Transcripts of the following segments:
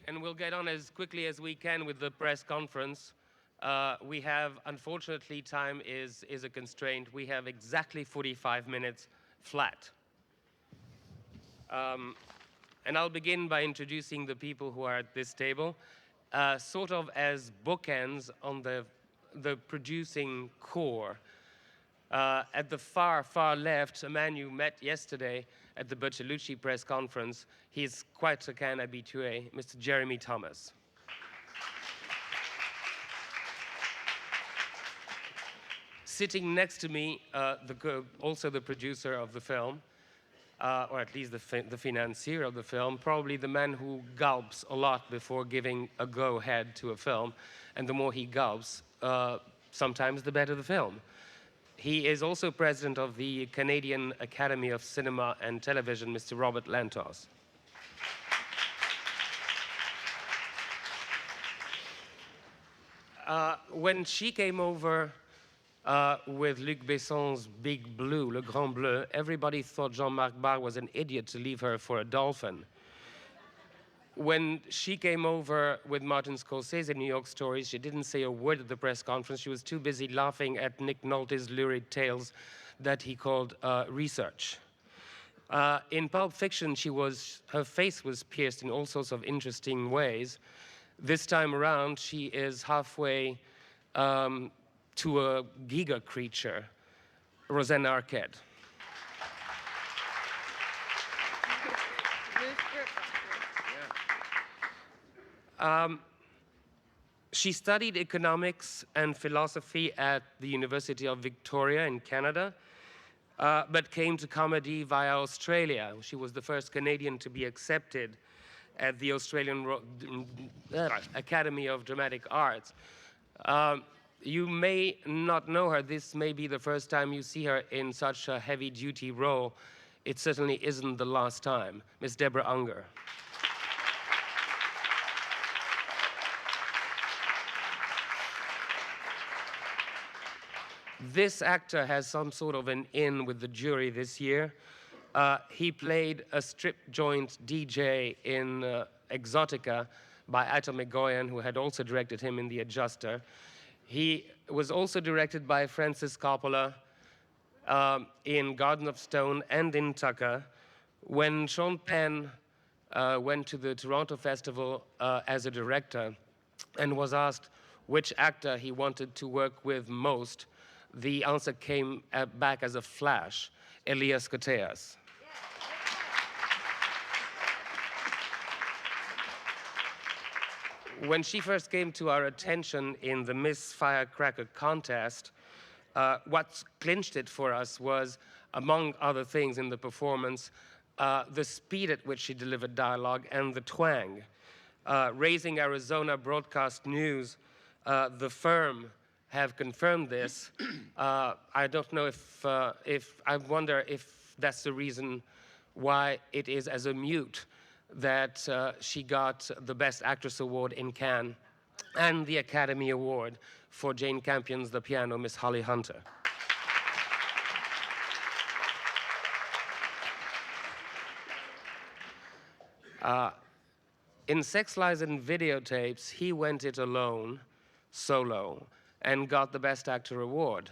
And we'll get on as quickly as we can with the press conference. We have, unfortunately, time is a constraint. We have exactly 45 minutes flat. And I'll begin by introducing the people who are at this table, sort of as bookends on the producing core. At the far, far left, a man you met yesterday at the Bertolucci press conference. He's quite a Cannes habitué, Mr. Jeremy Thomas. Sitting next to me, also the producer of the film, or at least the financier of the film, probably the man who gulps a lot before giving a go-ahead to a film, and the more he gulps, sometimes the better the film. He is also president of the Canadian Academy of Cinema and Television, Mr. Robert Lantos. When she came over with Luc Besson's Big Blue, Le Grand Bleu, everybody thought Jean-Marc Barr was an idiot to leave her for a dolphin. When she came over with Martin Scorsese in New York Stories, she didn't say a word at the press conference. She was too busy laughing at Nick Nolte's lurid tales that he called research. In Pulp Fiction, her face was pierced in all sorts of interesting ways. This time around, she is halfway to a giga creature, Rosanna Arquette. She studied economics and philosophy at the University of Victoria in Canada, but came to comedy via Australia. She was the first Canadian to be accepted at the Australian Academy of Dramatic Arts. You may not know her. This may be the first time you see her in such a heavy-duty role. It certainly isn't the last time. Miss Deborah Unger. This actor has some sort of an in with the jury this year. He played a strip joint DJ in Exotica by Atom Egoyan, who had also directed him in The Adjuster. He was also directed by Francis Coppola in Garden of Stone and in Tucker. When Sean Penn went to the Toronto Festival as a director and was asked which actor he wanted to work with most, the answer came back as a flash: Elias Koteas. When she first came to our attention in the Miss Firecracker contest, what clinched it for us was, among other things in the performance, the speed at which she delivered dialogue and the twang. Raising Arizona Broadcast News, the firm, have confirmed this. I don't know if I wonder if that's the reason why it is as a mute that she got the Best Actress Award in Cannes and the Academy Award for Jane Campion's The Piano, Miss Holly Hunter. In Sex, Lies, and Videotapes, he went it alone, solo, and got the Best Actor award.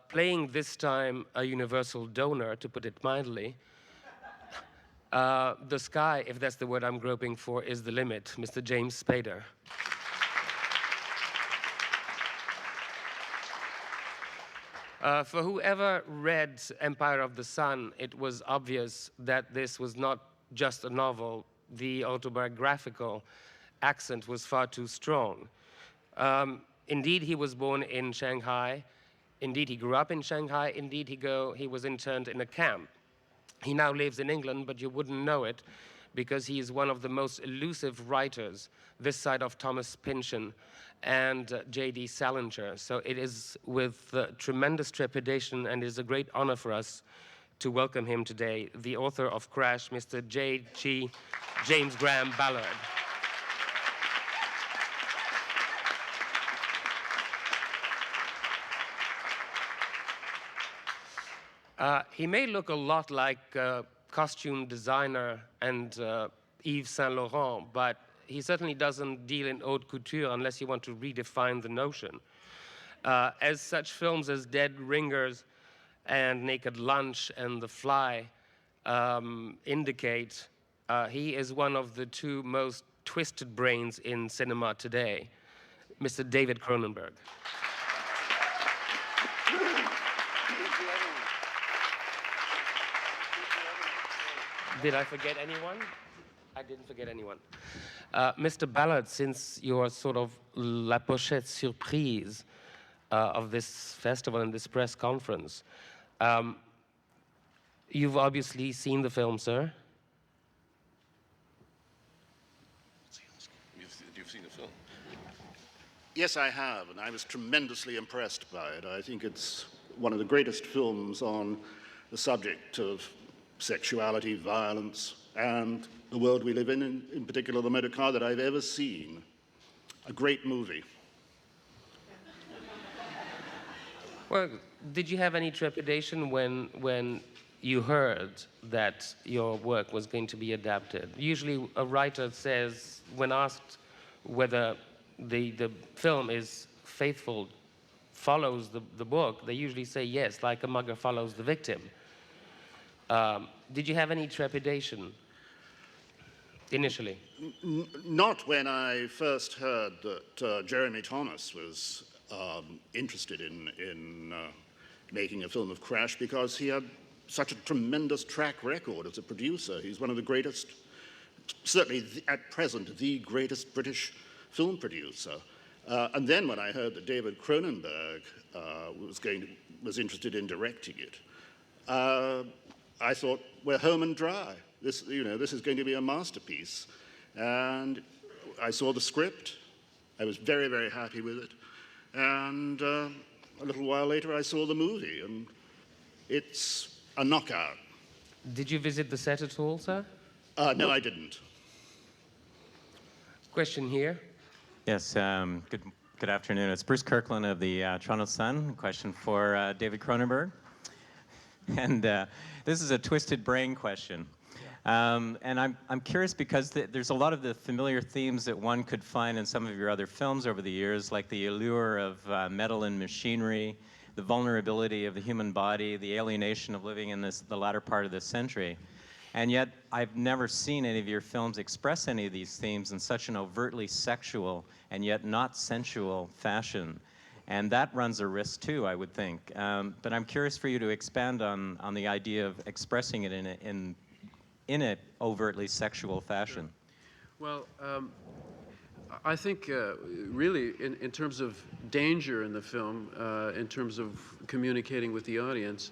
Playing this time a universal donor, to put it mildly, the sky, if that's the word I'm groping for, is the limit, Mr. James Spader. For whoever read Empire of the Sun, it was obvious that this was not just a novel. The autobiographical accent was far too strong. Indeed, he was born in Shanghai. Indeed, he grew up in Shanghai. Indeed, he was interned in a camp. He now lives in England, but you wouldn't know it because he is one of the most elusive writers this side of Thomas Pynchon and J.D. Salinger. So it is with tremendous trepidation, and it is a great honor for us to welcome him today, the author of Crash, Mr. J.G. James Graham Ballard. He may look a lot like costume designer and Yves Saint Laurent, but he certainly doesn't deal in haute couture unless you want to redefine the notion. As such films as Dead Ringers and Naked Lunch and The Fly indicate, he is one of the two most twisted brains in cinema today, Mr. David Cronenberg. Did I forget anyone? I didn't forget anyone. Mr. Ballard, since you're sort of la pochette surprise of this festival and this press conference, you've obviously seen the film, sir. You've seen the film? Yes, I have, and I was tremendously impressed by it. I think it's one of the greatest films on the subject of sexuality, violence, and the world we live in particular the motor car, that I've ever seen. A great movie. Well, did you have any trepidation when you heard that your work was going to be adapted? Usually a writer says, when asked whether the film is faithful, follows the book, they usually say yes, like a mugger follows the victim. Did you have any trepidation initially? Not when I first heard that Jeremy Thomas was interested in making a film of Crash, because he had such a tremendous track record as a producer. He's one of the greatest, certainly at present, the greatest British film producer. And then when I heard that David Cronenberg was interested in directing it, I thought, we're home and dry. This is going to be a masterpiece. And I saw the script. I was very, very happy with it. And a little while later, I saw the movie, and it's a knockout. Did you visit the set at all, sir? No, I didn't. Question here. Yes, good afternoon. It's Bruce Kirkland of the Toronto Sun. Question for David Cronenberg. And this is a twisted brain question. And I'm curious because there's a lot of the familiar themes that one could find in some of your other films over the years, like the allure of metal and machinery, the vulnerability of the human body, the alienation of living in the latter part of this century. And yet, I've never seen any of your films express any of these themes in such an overtly sexual and yet not sensual fashion. And that runs a risk too, I would think. But I'm curious for you to expand on the idea of expressing it in an overtly sexual fashion. Well, I think really in terms of danger in the film, in terms of communicating with the audience,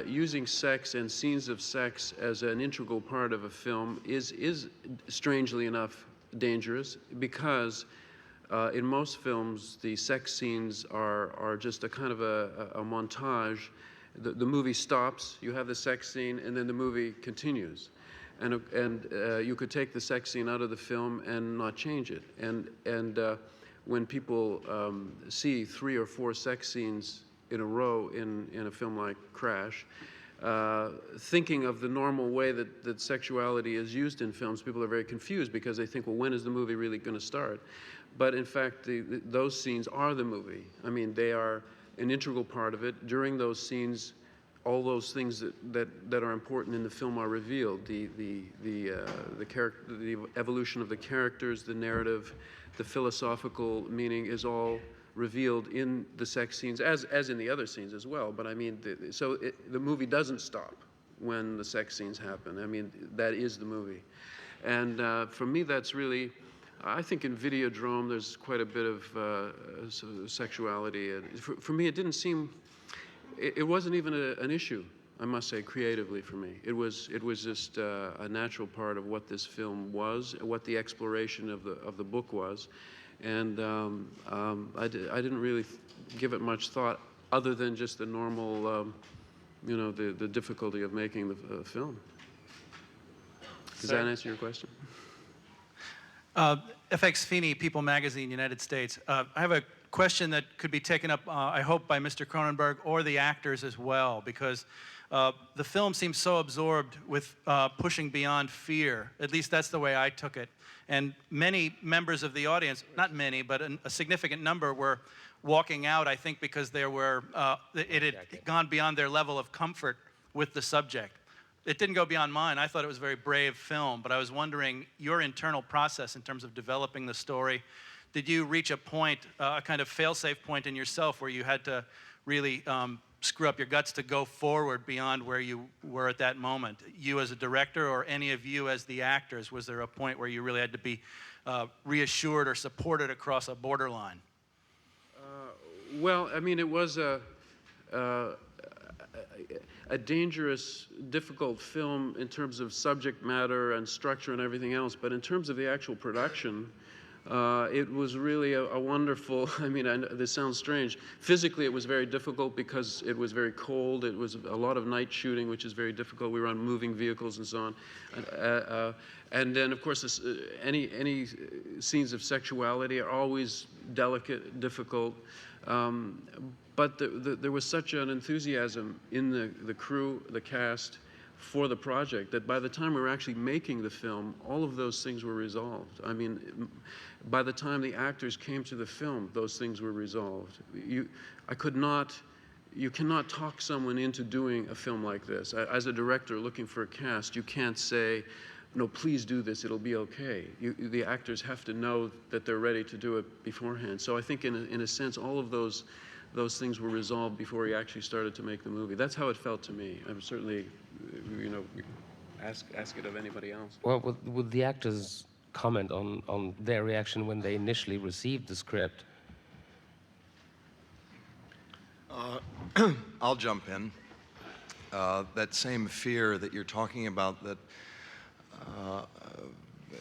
using sex and scenes of sex as an integral part of a film is strangely enough dangerous, because in most films the sex scenes are just a kind of a montage. The movie stops, you have the sex scene, and then the movie continues. And you could take the sex scene out of the film and not change it. And when people see 3 or 4 sex scenes in a row in a film like Crash, thinking of the normal way that sexuality is used in films, people are very confused because they think, well, when is the movie really going to start? But in fact, those scenes are the movie. I mean, they are an integral part of it. During those scenes, all those things that are important in the film are revealed. The evolution of the characters, the narrative, the philosophical meaning is all revealed in the sex scenes, as in the other scenes as well. But I mean, the movie doesn't stop when the sex scenes happen. I mean, that is the movie. And for me, that's really, I think in Videodrome, there's quite a bit of sexuality. For me, it didn't seem, it wasn't even an issue, I must say, creatively for me. It was just a natural part of what this film was, what the exploration of the book was, and I didn't really give it much thought, other than just the normal, the difficulty of making the film. Does that answer your question? FX Feeney, People Magazine, United States. I have a question that could be taken up, I hope, by Mr. Cronenberg or the actors as well, because The film seems so absorbed with pushing beyond fear. At least that's the way I took it. And many members of the audience, not many, but a significant number, were walking out, I think, because it had gone beyond their level of comfort with the subject. It didn't go beyond mine. I thought it was a very brave film, but I was wondering your internal process in terms of developing the story. Did you reach a point, a kind of fail-safe point in yourself where you had to really screw up your guts to go forward beyond where you were at that moment? You as a director or any of you as the actors, was there a point where you really had to be reassured or supported across a borderline? Well, I mean, it was a dangerous, difficult film in terms of subject matter and structure and everything else, but in terms of the actual production, it was really a wonderful, I mean, this sounds strange. Physically, it was very difficult because it was very cold. It was a lot of night shooting, which is very difficult. We were on moving vehicles and so on. And then, of course, any scenes of sexuality are always delicate, difficult. But there was such an enthusiasm in the crew, the cast, for the project that by the time we were actually making the film, all of those things were resolved. I mean, by the time the actors came to the film, those things were resolved. You cannot talk someone into doing a film like this. As a director looking for a cast, you can't say, no, please do this, it'll be okay. The actors have to know that they're ready to do it beforehand. So I think in a sense, all of those things were resolved before we actually started to make the movie. That's how it felt to me. I'm certainly, ask it of anybody else. Well, would the actors comment on their reaction when they initially received the script? I'll jump in. That same fear that you're talking about that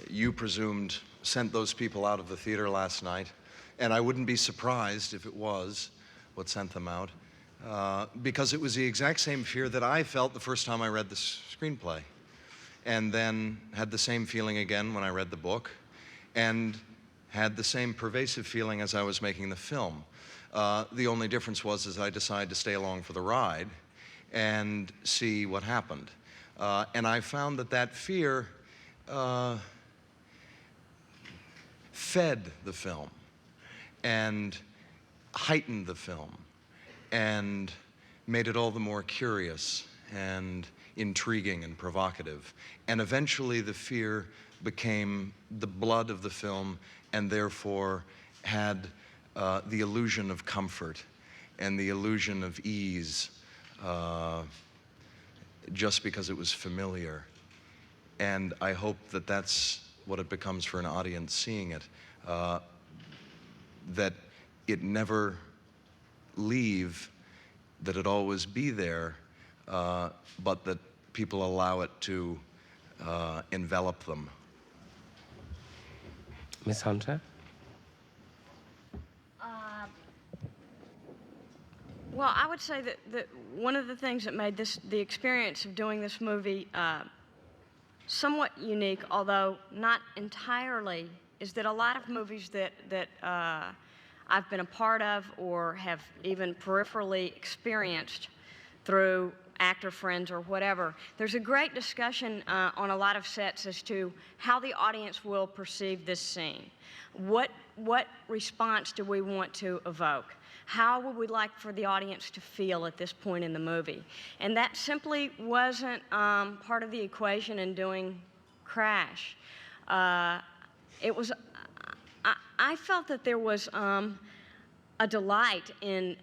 you presumed sent those people out of the theater last night, and I wouldn't be surprised if it was what sent them out, because it was the exact same fear that I felt the first time I read the screenplay, and then had the same feeling again when I read the book, and had the same pervasive feeling as I was making the film. The only difference was I decided to stay along for the ride and see what happened. And I found that fear fed the film and heightened the film and made it all the more curious and intriguing and provocative. And eventually the fear became the blood of the film and therefore had the illusion of comfort and the illusion of ease just because it was familiar. And I hope that's what it becomes for an audience seeing it, that it never leave, that it always be there, but that people allow it to envelop them. Miss Hunter? Well, I would say that one of the things that made the experience of doing this movie somewhat unique, although not entirely, is that a lot of movies that I've been a part of or have even peripherally experienced through actor friends or whatever, there's a great discussion on a lot of sets as to how the audience will perceive this scene. What response do we want to evoke? How would we like for the audience to feel at this point in the movie? And that simply wasn't part of the equation in doing Crash. It was, I felt that there was a delight in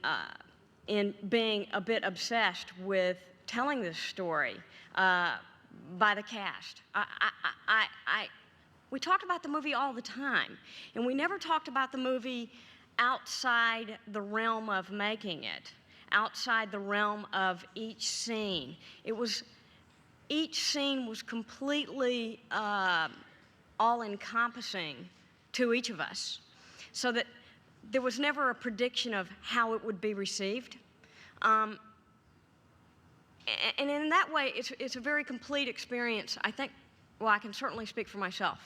being a bit obsessed with telling this story by the cast. We talked about the movie all the time, and we never talked about the movie outside the realm of making it, outside the realm of each scene. Each scene was completely all-encompassing to each of us, so that there was never a prediction of how it would be received. And in that way, it's a very complete experience. I think, well, I can certainly speak for myself.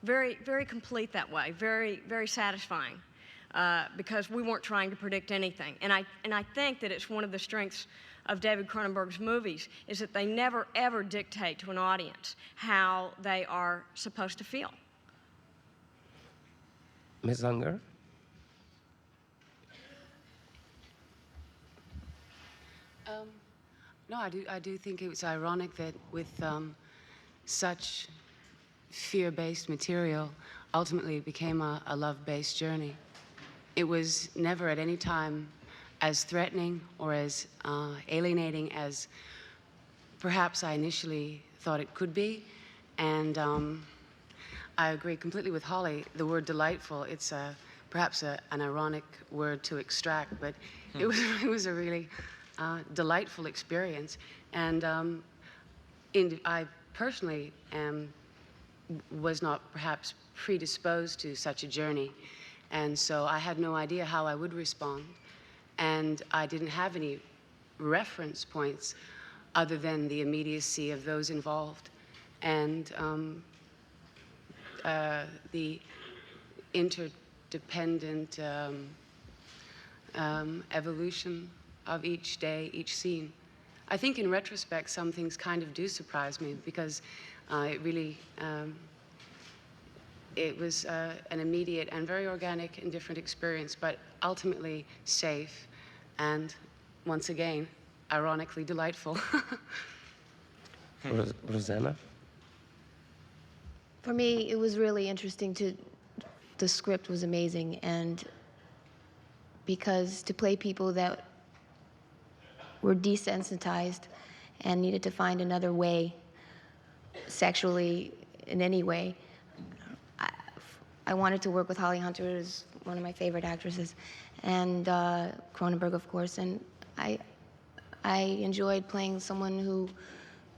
Very, very complete that way, very, very satisfying. Because we weren't trying to predict anything. And I think that it's one of the strengths of David Cronenberg's movies is that they never, ever dictate to an audience how they are supposed to feel. Ms. Unger? No, I do think it was ironic that with such fear-based material, ultimately it became a love-based journey. It was never at any time as threatening or as alienating as perhaps I initially thought it could be. And I agree completely with Holly. The word delightful, it's perhaps an ironic word to extract, but it was a really delightful experience. And I personally was not perhaps predisposed to such a journey. And so I had no idea how I would respond. And I didn't have any reference points other than the immediacy of those involved and the interdependent evolution of each day, each scene. I think in retrospect, some things kind of do surprise me because it really, it was an immediate and very organic and different experience, but ultimately safe and, once again, ironically delightful. Rosanna? For me, it was really interesting the script was amazing, and because to play people that were desensitized and needed to find another way, sexually, in any way, I wanted to work with Holly Hunter, who's one of my favorite actresses, and Cronenberg, of course, and I enjoyed playing someone who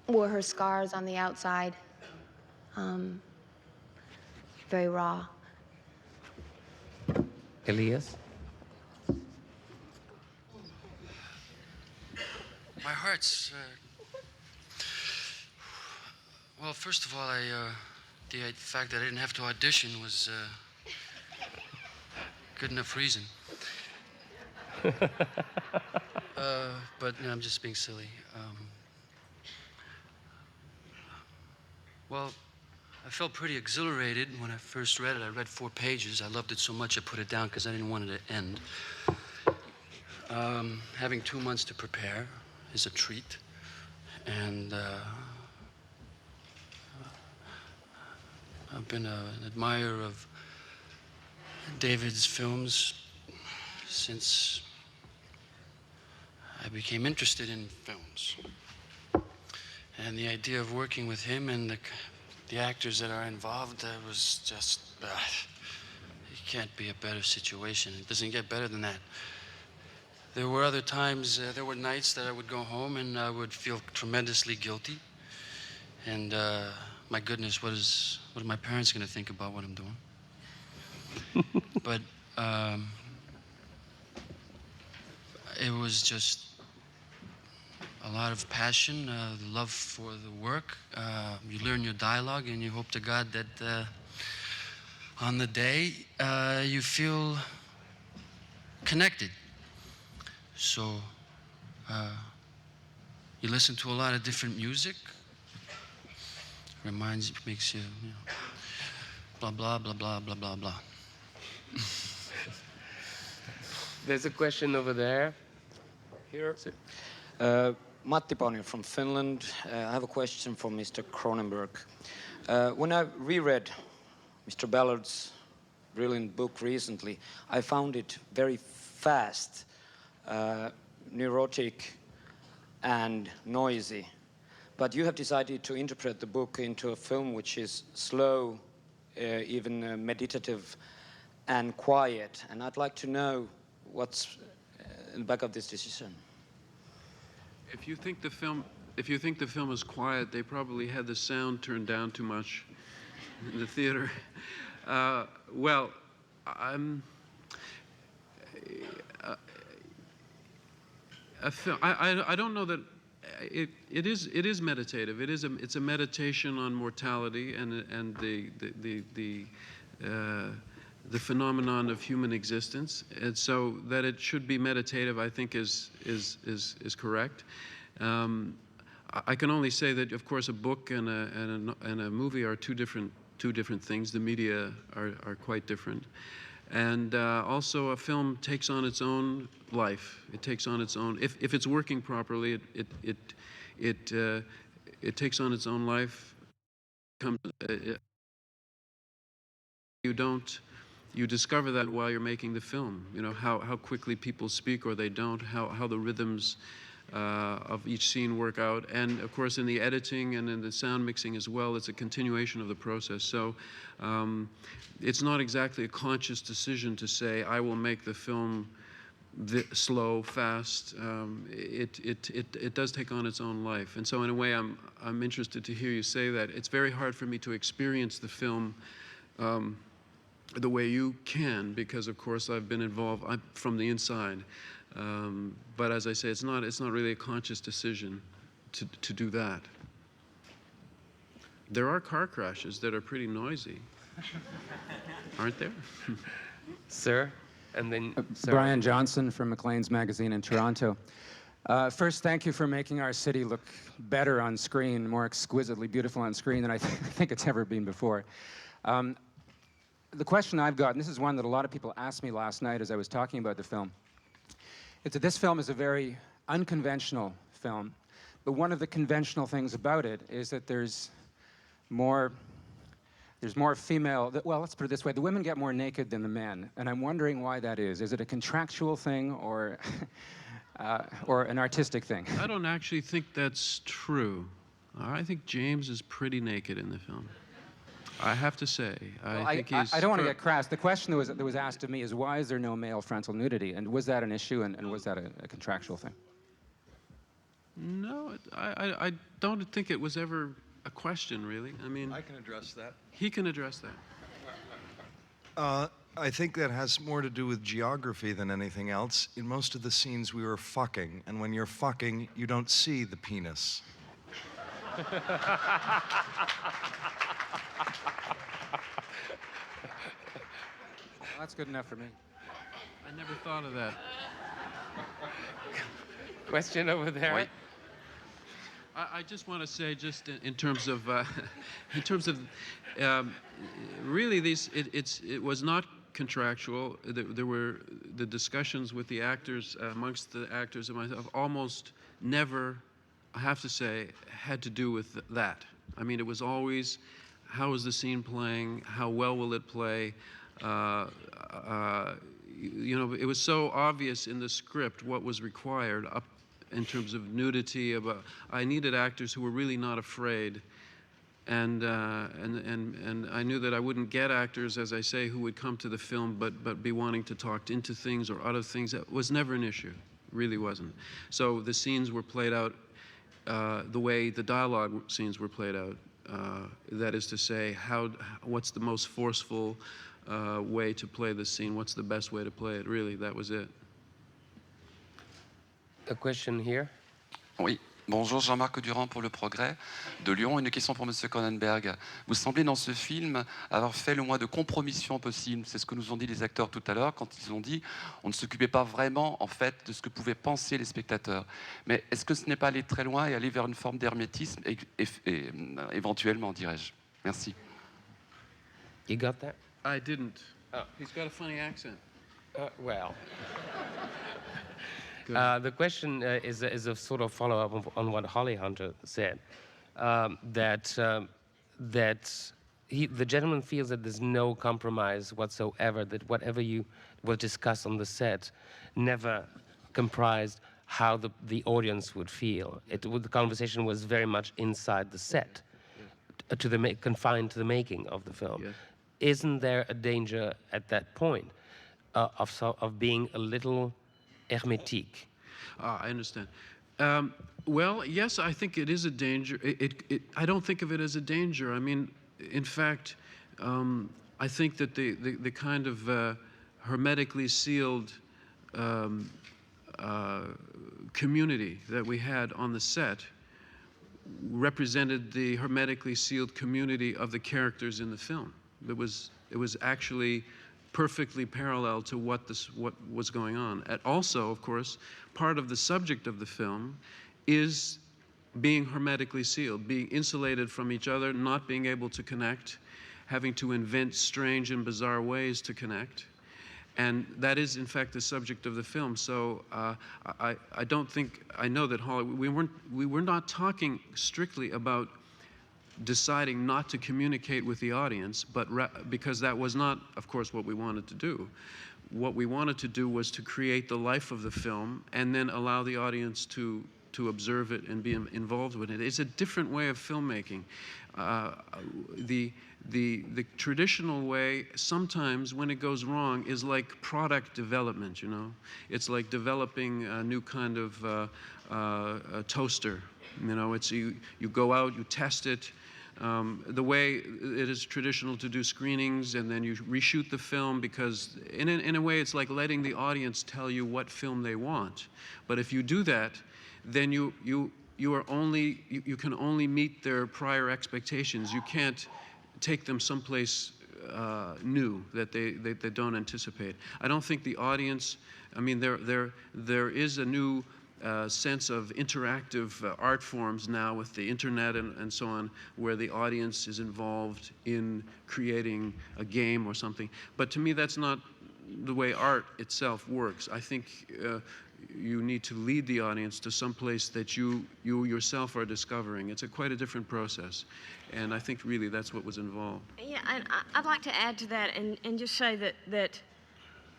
wore her scars on the outside, very raw. Elias? My heart's, well, first of all, the fact that I didn't have to audition was good enough reason. But no, I'm just being silly. Well, I felt pretty exhilarated when I first read it. I read 4 pages. I loved it so much I put it down because I didn't want it to end. Having 2 months to prepare is a treat. And I've been an admirer of David's films since I became interested in films. And the idea of working with him and the actors that are involved was just, it can't be a better situation. It doesn't get better than that. There were other times, there were nights that I would go home and I would feel tremendously guilty. And my goodness, what are my parents going to think about what I'm doing? But it was just a lot of passion, love for the work. You learn your dialogue and you hope to God that on the day you feel connected. So you listen to a lot of different music. Makes you, you know, blah, blah, blah, blah, blah, blah, blah. There's a question over there. Here. Matti Paunio from Finland. I have a question for Mr. Cronenberg. When I reread Mr. Ballard's brilliant book recently, I found it very fast, neurotic, and noisy. But you have decided to interpret the book into a film which is slow, even meditative, and quiet. And I'd like to know what's in the back of this decision. If you think the film is quiet, they probably had the sound turned down too much in the theater. Well, I don't know that it is meditative. It's a meditation on mortality and the phenomenon of human existence, and so that it should be meditative, I think, is correct. I can only say that, of course, a book and a movie are two different things. The media are quite different, and also a film takes on its own life. It takes on its own. If it's working properly, it takes on its own life. You discover that while you're making the film. You know how quickly people speak or they don't. How the rhythms of each scene work out, and of course in the editing and in the sound mixing as well, it's a continuation of the process. So it's not exactly a conscious decision to say I will make the film slow, fast. It does take on its own life, and so in a way I'm interested to hear you say that. It's very hard for me to experience the film the way you can, because of course I've been involved from the inside. But as I say, it's not really a conscious decision to do that. There are car crashes that are pretty noisy, aren't there? Sir, and then sir. Brian Johnson from Maclean's Magazine in Toronto. First, thank you for making our city look better on screen, more exquisitely beautiful on screen than I think it's ever been before. The question I've got, and this is one that a lot of people asked me last night as I was talking about the film, is that this film is a very unconventional film, but one of the conventional things about it is that there's more female, well, let's put it this way, the women get more naked than the men, and I'm wondering why that is. Is it a contractual thing or an artistic thing? I don't actually think that's true. I think James is pretty naked in the film. I have to say, I think he's... I don't want to get crass. The question that was asked of me is, why is there no male frontal nudity? And was that an issue, and was that a contractual thing? No, I don't think it was ever a question, really. I mean... I can address that. He can address that. I think that has more to do with geography than anything else. In most of the scenes, we were fucking, and when you're fucking, you don't see the penis. Well, that's good enough for me. I never thought of that. Question over there. Wait. I just want to say, just in terms of, really, it was not contractual. There were the discussions with the actors, amongst the actors and myself, almost never, I have to say, had to do with that. I mean, it was always, how is the scene playing? How well will it play? You know, it was so obvious in the script what was required up in terms of nudity. I needed actors who were really not afraid, and I knew that I wouldn't get actors, as I say, who would come to the film but be wanting to talk into things or other things. That was never an issue, really wasn't. So the scenes were played out the way the dialogue scenes were played out. That is to say, what's the most forceful way to play the scene? What's the best way to play it? Really, that was it. A question here. Oui. Bonjour, Jean-Marc Durand pour Le Progrès de Lyon. Une question pour M. Cronenberg. Vous semblez dans ce film avoir fait le moins de compromissions possible. C'est ce que nous ont dit les acteurs tout à l'heure quand ils ont dit on ne s'occupait pas vraiment en fait de ce que pouvaient penser les spectateurs. Mais est-ce que ce n'est pas aller très loin et aller vers une forme d'hermétisme éventuellement, dirais-je? Merci. You got that? I didn't. Oh. He's got a funny accent. Well. The question is a sort of follow-up on what Holly Hunter said, that the gentleman feels that there's no compromise whatsoever, that whatever you will discuss on the set never comprised how the audience would feel. The conversation was very much inside the set, confined to the making of the film. Yes. Isn't there a danger at that point of being a little hermétique? I understand. Well, yes, I think it is a danger. I don't think of it as a danger. I mean, in fact, I think that the kind of hermetically sealed community that we had on the set represented the hermetically sealed community of the characters in the film. It was actually perfectly parallel to what was going on. And also, of course, part of the subject of the film is being hermetically sealed, being insulated from each other, not being able to connect, having to invent strange and bizarre ways to connect. And that is, in fact, the subject of the film. So I don't think, I know that Hollywood, we were not talking strictly about deciding not to communicate with the audience, but because that was not, of course, what we wanted to do. What we wanted to do was to create the life of the film and then allow the audience to observe it and be involved with it. It's a different way of filmmaking. The traditional way, sometimes when it goes wrong, is like product development, you know? It's like developing a new kind of a toaster. You know, it's you go out, you test it. The way it is traditional to do screenings, and then you reshoot the film, because in a way it's like letting the audience tell you what film they want. But if you do that, then you can only meet their prior expectations. You can't take them someplace new that they don't anticipate. I don't think the audience, I mean, there is a new sense of interactive art forms now with the internet and so on, where the audience is involved in creating a game or something. But to me, that's not the way art itself works. I think you need to lead the audience to some place that you yourself are discovering. It's quite a different process. And I think really that's what was involved. Yeah, and I'd like to add to that and just say that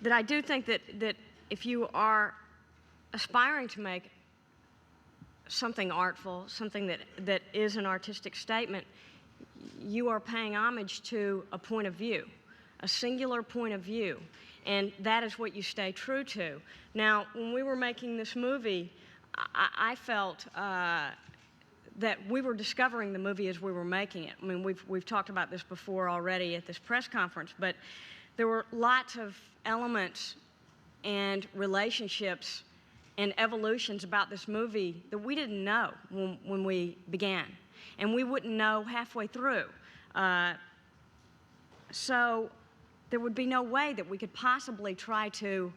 I do think that if you are aspiring to make something artful, something that is an artistic statement, you are paying homage to a point of view, a singular point of view, and that is what you stay true to. Now, when we were making this movie, I felt that we were discovering the movie as we were making it. I mean, we've talked about this before already at this press conference, but there were lots of elements and relationships and evolutions about this movie that we didn't know when we began, and we wouldn't know halfway through. So there would be no way that we could possibly try to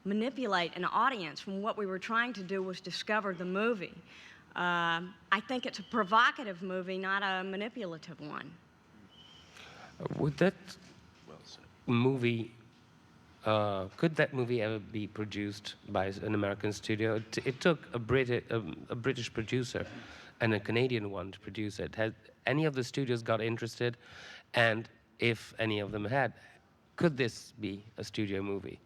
manipulate an audience when what we were trying to do was discover the movie. I think it's a provocative movie, not a manipulative one. Would that movie, could that movie ever be produced by an American studio? It took a British producer and a Canadian one to produce it. Has any of the studios got interested? And if any of them had, could this be a studio movie?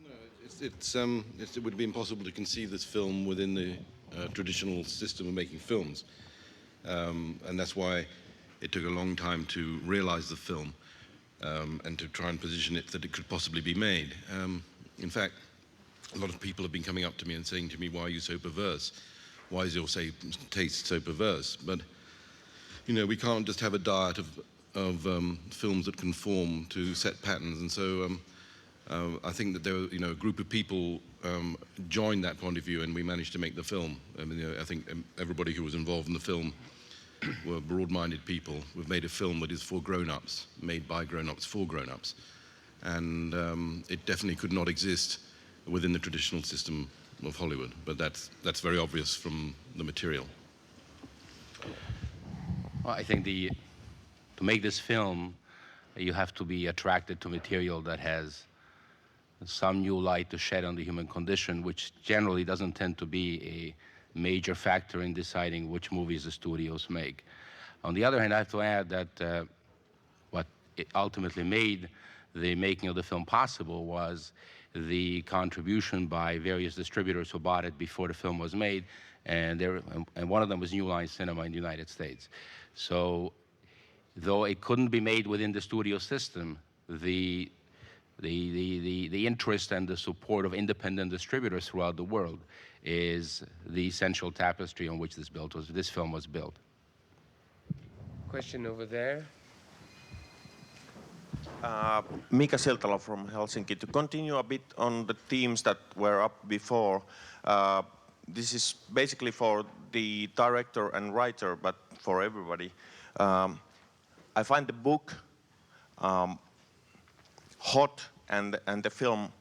No, it would be impossible to conceive this film within the traditional system of making films. And that's why it took a long time to realize the film and to try and position it that it could possibly be made. In fact, a lot of people have been coming up to me and saying to me, "Why are you so perverse? Why is your taste so perverse?" But, you know, we can't just have a diet of films that conform to set patterns. And so I think that there were, you know, a group of people joined that point of view, and we managed to make the film. I mean, you know, I think everybody who was involved in the film were broad-minded people. We've made a film that is for grown-ups, made by grown-ups for grown-ups. And it definitely could not exist within the traditional system of Hollywood, but that's very obvious from the material. Well, I think to make this film, you have to be attracted to material that has some new light to shed on the human condition, which generally doesn't tend to be a major factor in deciding which movies the studios make. On the other hand, I have to add that what it ultimately made the making of the film possible was the contribution by various distributors who bought it before the film was made, and one of them was New Line Cinema in the United States. So, though it couldn't be made within the studio system, the interest and the support of independent distributors throughout the world is the essential tapestry on which this film was built. Question over there. Mika Siltala from Helsinki. To continue a bit on the themes that were up before, this is basically for the director and writer, but for everybody. I find the book hot and the film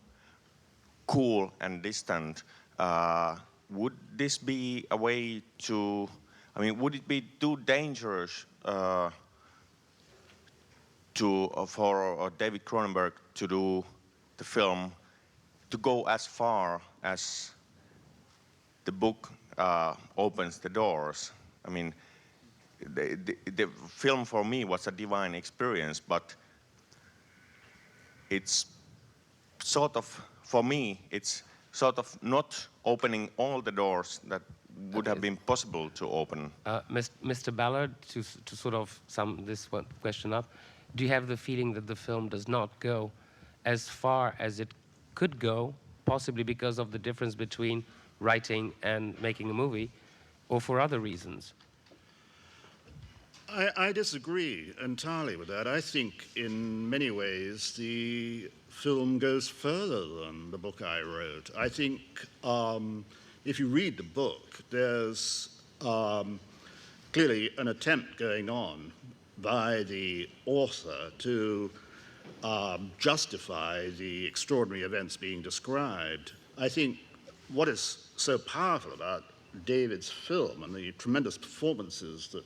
cool and distant, would this be a way to, I mean, would it be too dangerous for David Cronenberg to do the film, to go as far as the book opens the doors? I mean, the film for me was a divine experience, but it's sort of, for me, it's sort of not opening all the doors that would have been possible to open. Mr. Ballard, to sort of sum this one question up, do you have the feeling that the film does not go as far as it could go, possibly because of the difference between writing and making a movie, or for other reasons? I disagree entirely with that. I think in many ways the film goes further than the book I wrote. I think if you read the book, there's clearly an attempt going on by the author to justify the extraordinary events being described. I think what is so powerful about David's film and the tremendous performances that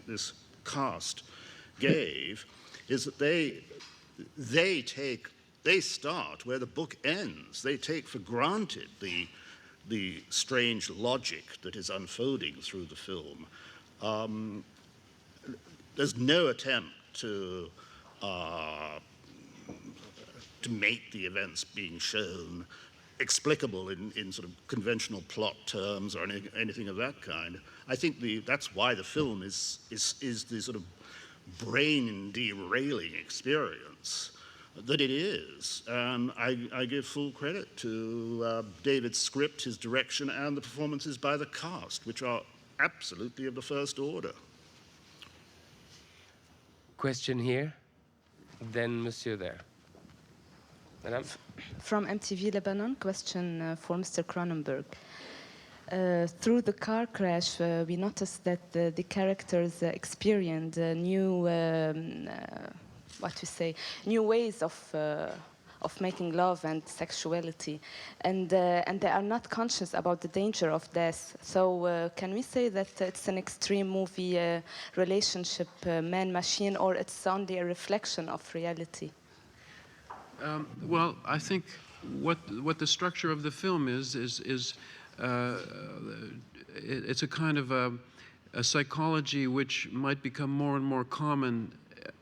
this cast gave is that they start where the book ends. They take for granted the strange logic that is unfolding through the film. There's no attempt to make the events being shown explicable in sort of conventional plot terms or anything of that kind. I think that's why the film is the sort of brain derailing experience that it is. And I give full credit to David's script, his direction, and the performances by the cast, which are absolutely of the first order. Question here, then Monsieur there. Madame? From MTV Lebanon, question for Mr. Cronenberg. Through the car crash, we noticed that the characters experienced new, new ways of making love and sexuality, and they are not conscious about the danger of death. So can we say that it's an extreme movie relationship, man-machine, or it's only a reflection of reality? Well, I think what the structure of the film is it's a kind of a psychology which might become more and more common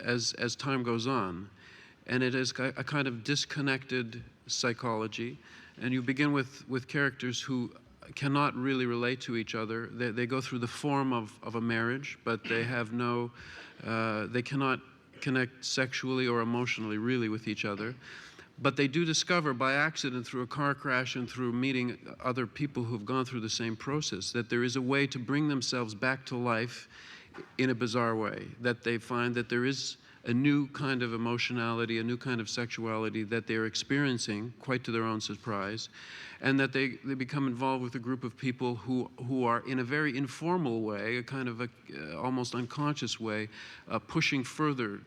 as time goes on. And it is a kind of disconnected psychology. And you begin with characters who cannot really relate to each other. They go through the form of a marriage, but they have no, they cannot connect sexually or emotionally really with each other. But they do discover by accident through a car crash and through meeting other people who've gone through the same process that there is a way to bring themselves back to life in a bizarre way, that they find that there is a new kind of emotionality, a new kind of sexuality that they're experiencing, quite to their own surprise, and that they become involved with a group of people who are in a very informal way, a kind of almost unconscious way, pushing further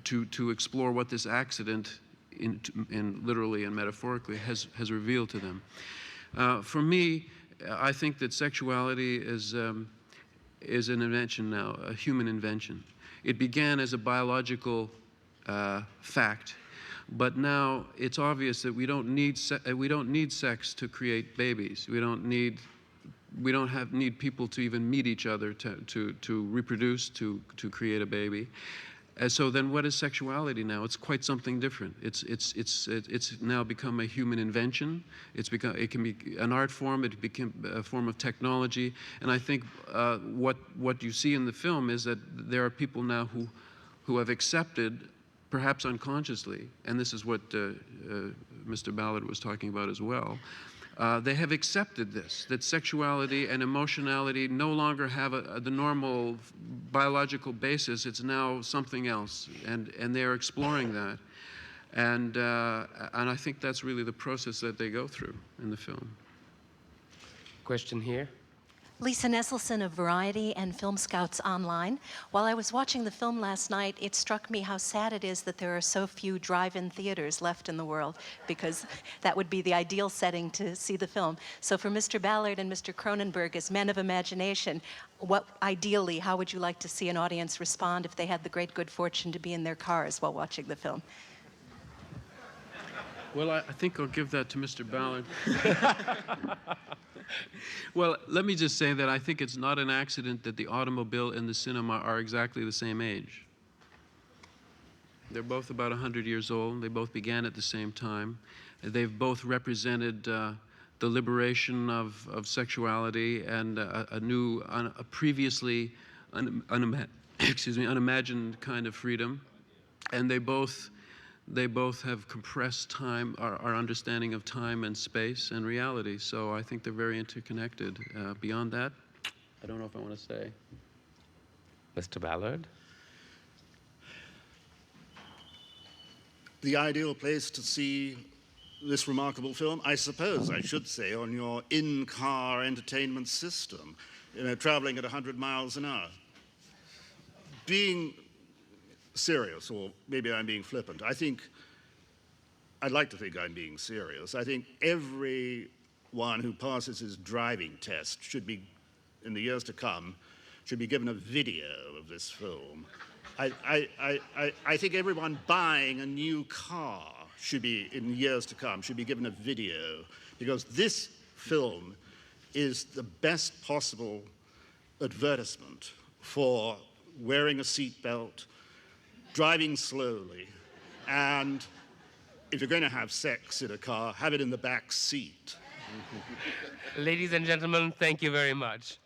to explore what this accident, in literally and metaphorically, has revealed to them. For me, I think that sexuality is an invention now, a human invention. It began as a biological fact, but now it's obvious that we don't need sex to create babies. We don't need people to even meet each other to reproduce, to create a baby. And so then what is sexuality now? It's quite something different. It's now become a human invention. It can be an art form, it became a form of technology. And I think what you see in the film is that there are people now who have accepted, perhaps unconsciously, and this is what Mr. Ballard was talking about as well, they have accepted this, that sexuality and emotionality no longer have the normal biological basis. It's now something else, and they're exploring that. And I think that's really the process that they go through in the film. Question here. Lisa Nesselson of Variety and Film Scouts Online. While I was watching the film last night, it struck me how sad it is that there are so few drive-in theaters left in the world, because that would be the ideal setting to see the film. So for Mr. Ballard and Mr. Cronenberg, as men of imagination, ideally, how would you like to see an audience respond if they had the great good fortune to be in their cars while watching the film? Well, I think I'll give that to Mr. Ballard. Well, let me just say that I think it's not an accident that the automobile and the cinema are exactly the same age. They're both about 100 years old. They both began at the same time. They've both represented the liberation of sexuality and a previously unimagined kind of freedom. And they both have compressed time, our understanding of time and space and reality. So I think they're very interconnected. Beyond that, I don't know if I want to say. Mr. Ballard? The ideal place to see this remarkable film, I suppose I should say, on your in-car entertainment system, traveling at 100 miles an hour. Being serious, or maybe I'm being flippant, I'd like to think I'm being serious. I think everyone who passes his driving test should be, in the years to come, should be given a video of this film. I think everyone buying a new car should be, in years to come, should be given a video, because this film is the best possible advertisement for wearing a seatbelt, driving slowly, and if you're going to have sex in a car, have it in the back seat. Ladies and gentlemen, thank you very much.